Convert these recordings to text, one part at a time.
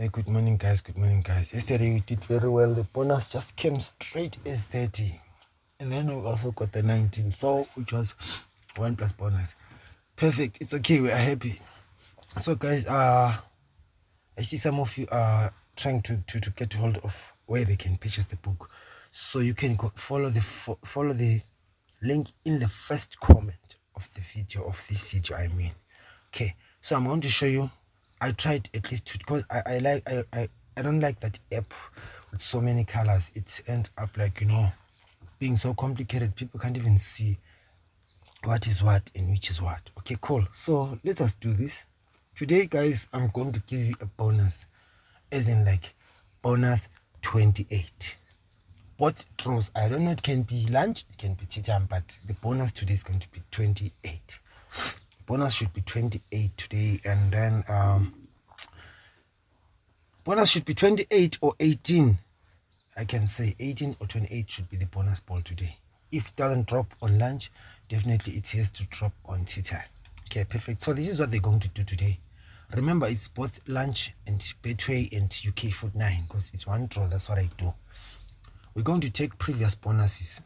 Good morning, guys. Good morning, guys. Yesterday we did very well. The bonus just came straight as 30. And then we also got the 19. So, which was 1 plus bonus. Perfect. It's okay. We are happy. So, guys, I see some of you are trying to get hold of where they can purchase the book. So, you can go follow the link in the first comment of the video, of this video, I mean. Okay. So, I'm going to show you. I tried at least because I don't like that app with so many colors. It ends up like, being so complicated. People can't even see what is what and which is what. Okay, cool. So let us do this. Today, guys, I'm going to give you a bonus, as in like bonus 28. Both draws, I don't know, it can be lunch, it can be tea time, but the bonus today is going to be 28. Bonus should be 28 today, and then bonus should be 28 or 18. I can say 18 or 28 should be the bonus ball today. If it doesn't drop on lunch, definitely it has to drop on tea time. Okay, perfect. So this is what they're going to do today. Remember, it's both lunch and Betway and UK Food 9 because it's one draw. That's what I do. We're going to take previous bonuses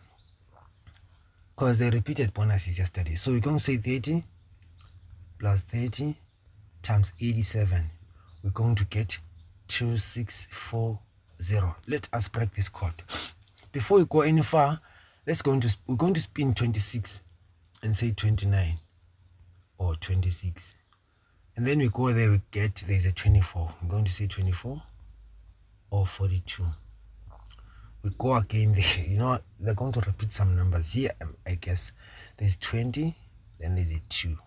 because they repeated bonuses yesterday. So we're going to say 30 plus 30 times 87. We're going to get 2640. Let us break this code. Before we go any far, we're going to spin 26 and say 29 or 26. And then we go there, there's a 24. We're going to say 24 or 42. We go again there. They're going to repeat some numbers here. I guess there's 20, then there's a 2.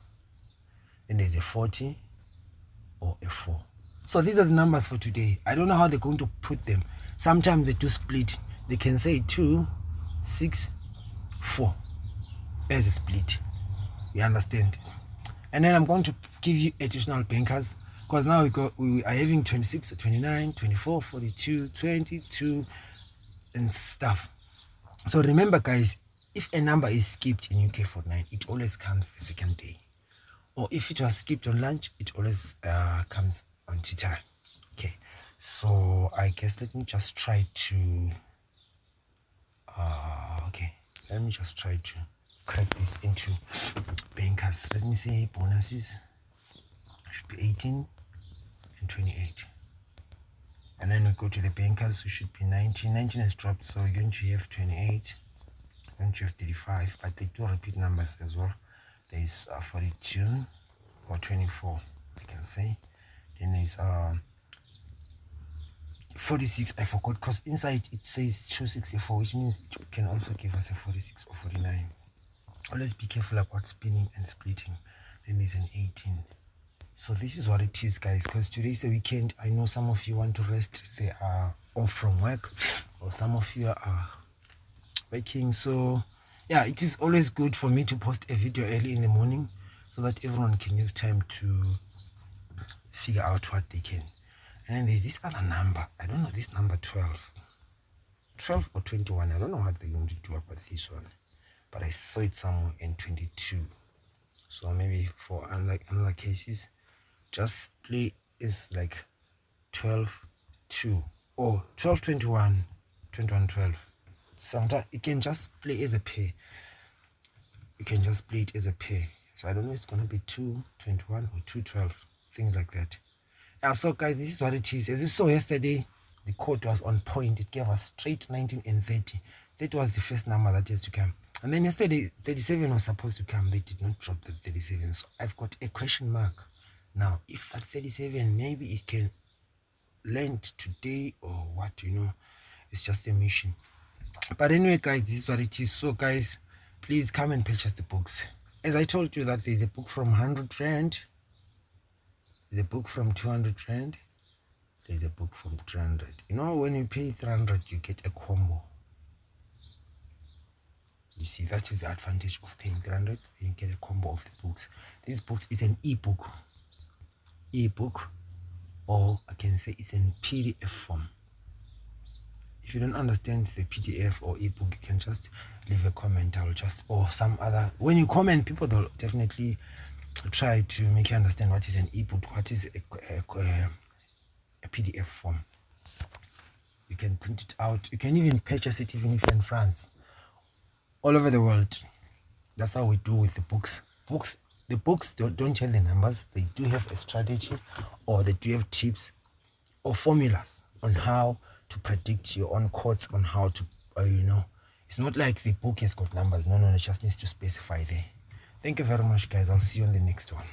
Then there's a 40 or a 4. So these are the numbers for today. I don't know how they're going to put them. Sometimes they do split. They can say 2, 6, 4 as a split. You understand? And then I'm going to give you additional bankers because now we are having 26, 29, 24, 42, 22 and stuff. So remember, guys, if a number is skipped in UK Food 9, it always comes the second day. Or if it was skipped on lunch, it always comes on tea time. Okay, so I guess let me just try to crack this into bankers. Let me say bonuses should be 18 and 28. And then we go to the bankers, who should be 19. 19 has dropped, so you're going to have 28, you're going to have 35, but they do repeat numbers as well. There is 42 or 24, I can say. Then there's 46, I forgot, because inside it says 264, which means it can also give us a 46 or 49. Always be careful about spinning and splitting. Then there's an 18. So this is what it is, guys, because today's the weekend. I know some of you want to rest. They are off from work, or some of you are working. So yeah, it is always good for me to post a video early in the morning so that everyone can have time to figure out what they can. And then there's this other number. I don't know, this number 12 or 21. I don't know what they're going to do about this one, but I saw it somewhere in 22. So maybe for another cases, just play is like 12-2 or 12-21, 21-12. Sometimes it can just play as a pair. You can just play it as a pair. So I don't know if it's gonna be 2-21 or 2-12, things like that. So guys, this is what it is. As you saw yesterday, the code was on point. It gave us straight 19 and 30. That was the first number that has to come. And then yesterday, 37 was supposed to come. They did not drop the 37. So I've got a question mark. Now, if that 37, maybe it can land today or what, it's just a mission. But anyway, guys, this is what it is. So guys, please come and purchase the books. As I told you that there's a book from 100 Rand. There's a book from 200 Rand. There's a book from 300. When you pay 300, you get a combo. You see, that is the advantage of paying 300. Then you get a combo of the books. This book is an ebook, or I can say it's in PDF form. If you don't understand the PDF or ebook, you can just leave a comment. Or some other. When you comment, people will definitely try to make you understand what is an ebook, what is a PDF form. You can print it out. You can even purchase it even if you're in France. All over the world. That's how we do with the books. The books don't tell the numbers. They do have a strategy, or they do have tips or formulas on how to predict your own quotes, on how to, it's not like the book has got numbers. No, it just needs to specify there. Thank you very much, guys. I'll see you on the next one.